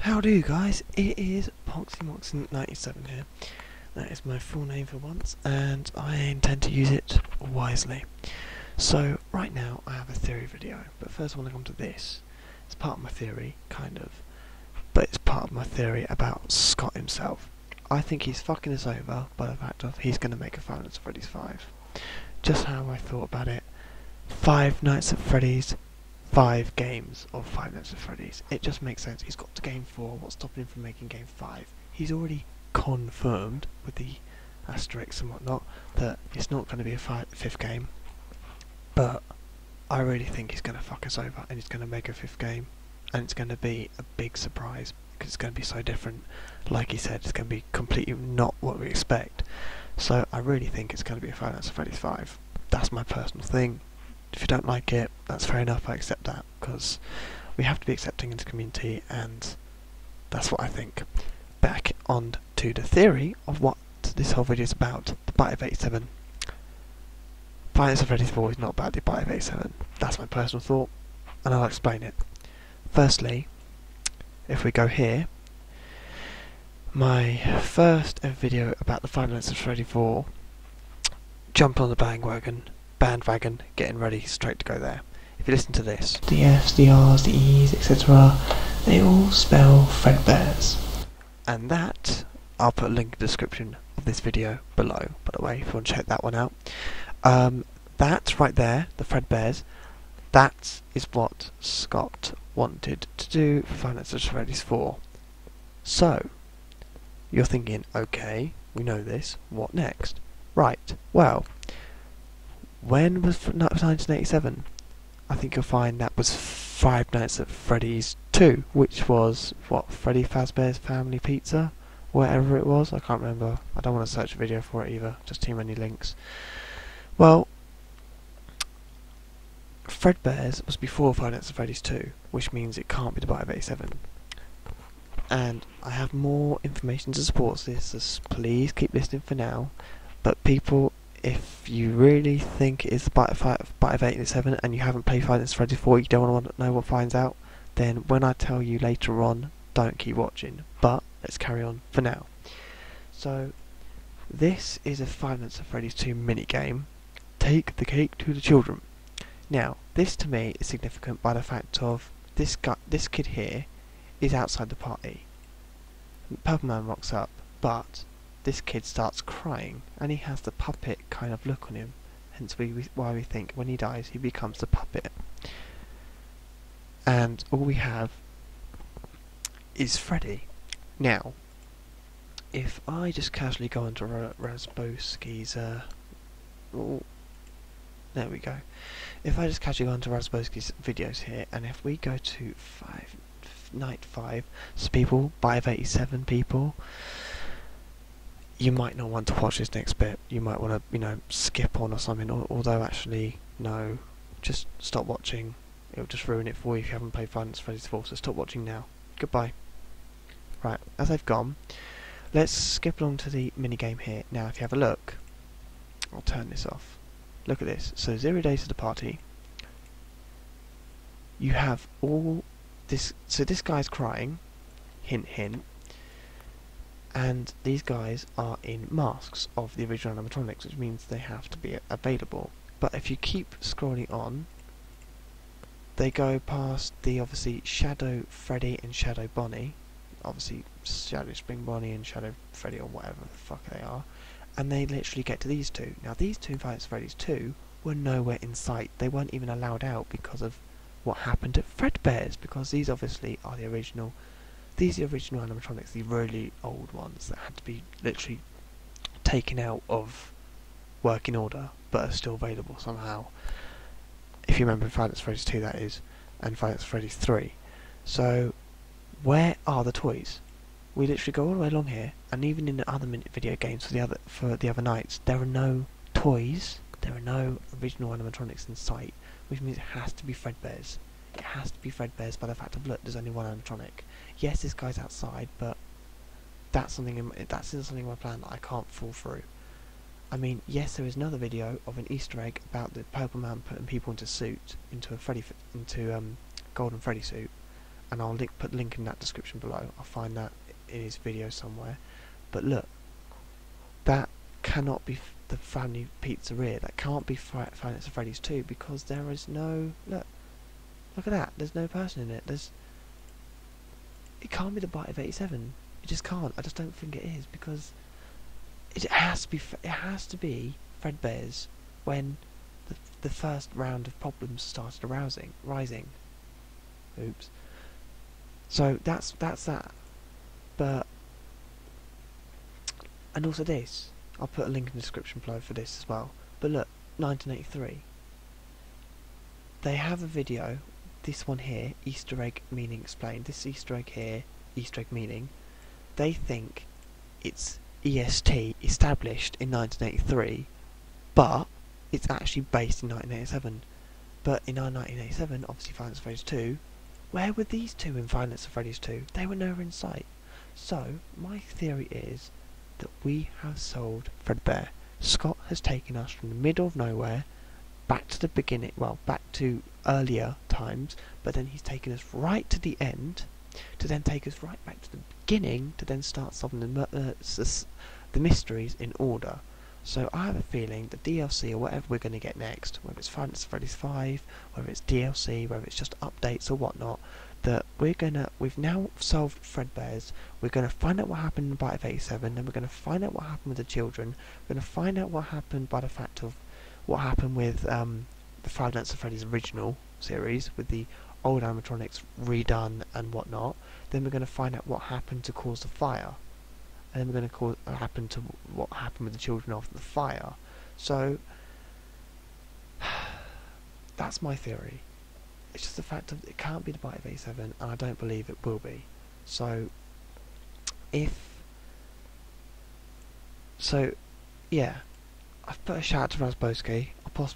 How do you guys? It is PoxyMoxon97 here. That is my full name for once, and I intend to use it wisely. So, right now I have a theory video, but first I want to come to this. It's part of my theory, kind of, but it's part of my theory about Scott himself. I think he's fucking us over by the fact of he's going to make a Five Nights at Freddy's 5. Just how I thought about it. 5 Nights at Freddy's, 5 games of Five Nights at Freddy's. It just makes sense. He's got to game 4. What's stopping him from making game 5? He's already confirmed with the asterisks and whatnot that it's not going to be a 5th game. But I really think he's going to fuck us over and he's going to make a 5th game. And it's going to be a big surprise because it's going to be so different. Like he said, it's going to be completely not what we expect. So I really think it's going to be a Five Nights at Freddy's 5. That's my personal thing. If you don't like it, that's fair enough, I accept that, because we have to be accepting in the community, and that's what I think. Back on to the theory of what this whole video is about, the Bite of 87. Five Nights at Freddy's 4 is not about the Bite of 87. That's my personal thought, and I'll explain it. Firstly, if we go here, my first ever video about the Five Nights at Freddy 4, jump on the bandwagon, getting ready straight to go there. If you listen to this, the F's, the R's, the E's, etc., they all spell Fredbears. And that, I'll put a link in the description of this video below, by the way, if you want to check that one out. That right there, the Fredbears, that is what Scott wanted to do for Five Nights at Freddy's 4. So, you're thinking, okay, we know this, what next? Right, well, when was 1987? I think you'll find that was Five Nights at Freddy's 2, which was, what, Freddy Fazbear's Family Pizza? Whatever it was, I can't remember. I don't want to search a video for it either, just too many links. Well, Fredbear's was before Five Nights at Freddy's 2, which means it can't be the Bite of 87. And I have more information to support this, so please keep listening for now. But people, if you really think it is the Bite of 87 and you haven't played Five Nights at Freddy's 4, you don't want to know what finds out, then when I tell you later on, don't keep watching. But let's carry on for now. So, this is a Five Nights at Freddy's 2 minigame. Take the cake to the children. Now, this to me is significant by the fact of this kid here is outside the party. Purple Man rocks up, but this kid starts crying, and he has the puppet kind of look on him. Hence why we think when he dies, he becomes the puppet. And all we have is Freddy. Now, if I just casually go onto Razbowski's, there we go. If I just casually go onto Razbowski's videos here, and if we go to Night 5, so people, Bite of 87 people, you might not want to watch this next bit. You might want to, skip on or something. Although actually, no, just stop watching. It'll just ruin it for you if you haven't played Five Nights at Freddy's 4. So stop watching now. Goodbye. Right, as they've gone, let's skip along to the minigame here. Now, if you have a look, I'll turn this off. Look at this. So 0 days to the party. You have all this. So this guy's crying. Hint, hint. And these guys are in masks of the original animatronics, which means they have to be available. But if you keep scrolling on, they go past the obviously Shadow Freddy and Shadow Bonnie, obviously Shadow Spring Bonnie and Shadow Freddy or whatever the fuck they are, and they literally get to these two. Now these two Five Nights at Freddy's 2 were nowhere in sight. They weren't even allowed out because of what happened at Fredbear's, because these obviously are the original. These are the original animatronics, the really old ones that had to be literally taken out of working order, but are still available somehow. If you remember Five Nights at Freddy's 2, that is, and Five Nights at Freddy's 3. So, where are the toys? We literally go all the way along here, and even in the other video games for the other nights, there are no toys. There are no original animatronics in sight, which means it has to be Fredbear's. It has to be Fredbear's by the fact of, look, there's only one animatronic. Yes, this guy's outside, but that's something in my plan that I can't fall through. I mean, yes, there is another video of an Easter egg about the Purple Man putting people into a Golden Freddy suit, and I'll put the link in that description below. I'll find that in his video somewhere. But look, that cannot be the family pizzeria. That can't be Five Nights at Freddy's 2 because there is no look at that. There's no person in it. It can't be the Bite of 87. It just can't. I just don't think it is because it has to be. It has to be Fredbear's when the first round of problems started rising. Oops. So that's that. But and also this. I'll put a link in the description below for this as well. But look, 1983. They have a video. This one here, Easter egg meaning explained. This Easter egg here, Easter egg meaning. They think it's EST established in 1983, but it's actually based in 1987. But in 1987, obviously Five Nights at Freddy's 2, where were these two in Five Nights at Freddy's 2? They were nowhere in sight. So, my theory is that we have solved Fredbear. Scott has taken us from the middle of nowhere back to the beginning, well, back to earlier times, but then he's taken us right to the end, to then take us right back to the beginning, to then start solving the mysteries in order. So I have a feeling the DLC or whatever we're going to get next, whether it's Five Nights at Freddy's 5, whether it's DLC, whether it's just updates or whatnot, that we've now solved Fredbear's. We're gonna find out what happened in Bite of 87, then we're gonna find out what happened with the children. We're gonna find out what happened by the fact of what happened with the Five Nights at Freddy's original series, with the old animatronics redone and whatnot. Then we're gonna find out what happened to cause the fire, and then we're gonna what happened with the children after the fire. So that's my theory. It's just the fact that it can't be the Bite of 87, and I don't believe it will be. So, yeah, I've put a shout out to Razboski.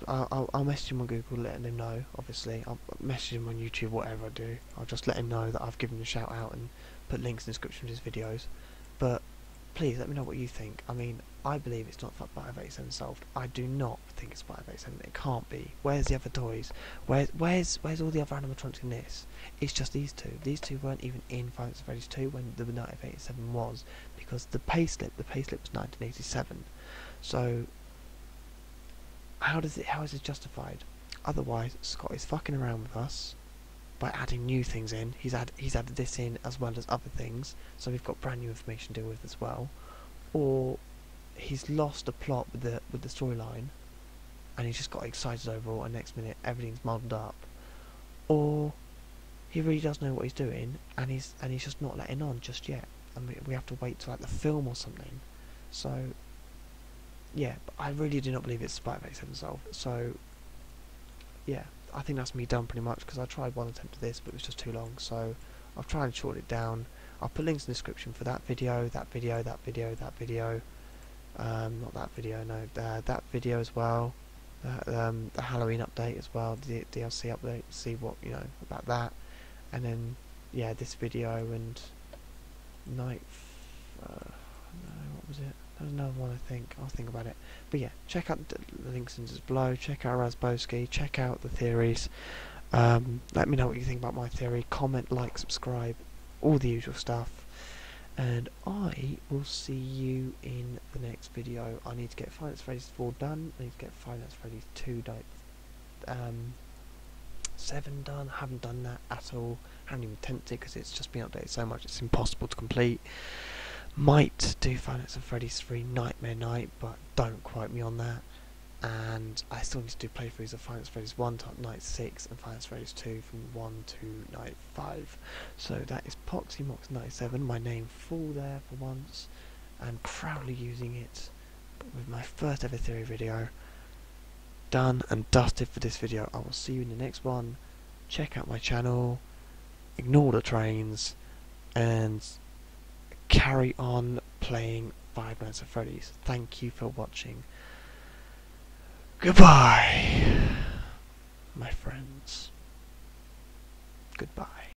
I'll message him on Google, letting him know. Obviously, I'll message him on YouTube, whatever I do. I'll just let him know that I've given him a shout out and put links in the description of his videos. But please let me know what you think. I mean, I believe it's not Bite of 87 solved. I do not think it's Bite of 87. It can't be. Where's the other toys? Where's all the other animatronics in this? It's just these two. These two weren't even in Five Nights at Freddy's 2 when the Night of 87 was, because the payslip was 1987. So how is it justified? Otherwise, Scott is fucking around with us by adding new things in. He's added this in as well as other things, so we've got brand new information to deal with as well. Or he's lost the plot with the storyline, and he's just got excited overall, and next minute everything's muddled up. Or he really does know what he's doing, and he's just not letting on just yet, and we have to wait till like the film or something. So yeah, but I really do not believe it's Bite of 87 solved. So yeah, I think that's me done pretty much, because I tried one attempt at this but it was just too long, so I've tried and shorten it down. I'll put links in the description for that video, that video, that video, that video, not that video, no, that video as well, the Halloween update as well, the DLC update, see what, you know, about that, and then, yeah, this video, and no, what was it? There was another one, I think. I'll think about it. But yeah, check out the links in just below. Check out Razboski. Check out the theories. Let me know what you think about my theory. Comment, like, subscribe, all the usual stuff. And I will see you in the next video. I need to get Five Nights at Freddy's 4 done. I need to get Five Nights at Freddy's 2 7 done. I haven't done that at all. I haven't even attempted it because it's just been updated so much it's impossible to complete. Might do Five Nights at Freddy's 3 Nightmare Night, but don't quote me on that. And I still need to do playthroughs of Five Nights at Freddy's 1 to Night 6 and Five Nights at Freddy's 2 from 1 to Night 5. So that is PoxyMox97, my name full there for once, and proudly using it with my first ever theory video. Done and dusted for this video. I will see you in the next one. Check out my channel, ignore the trains, and carry on playing Five Nights at Freddy's. Thank you for watching. Goodbye, my friends. Goodbye.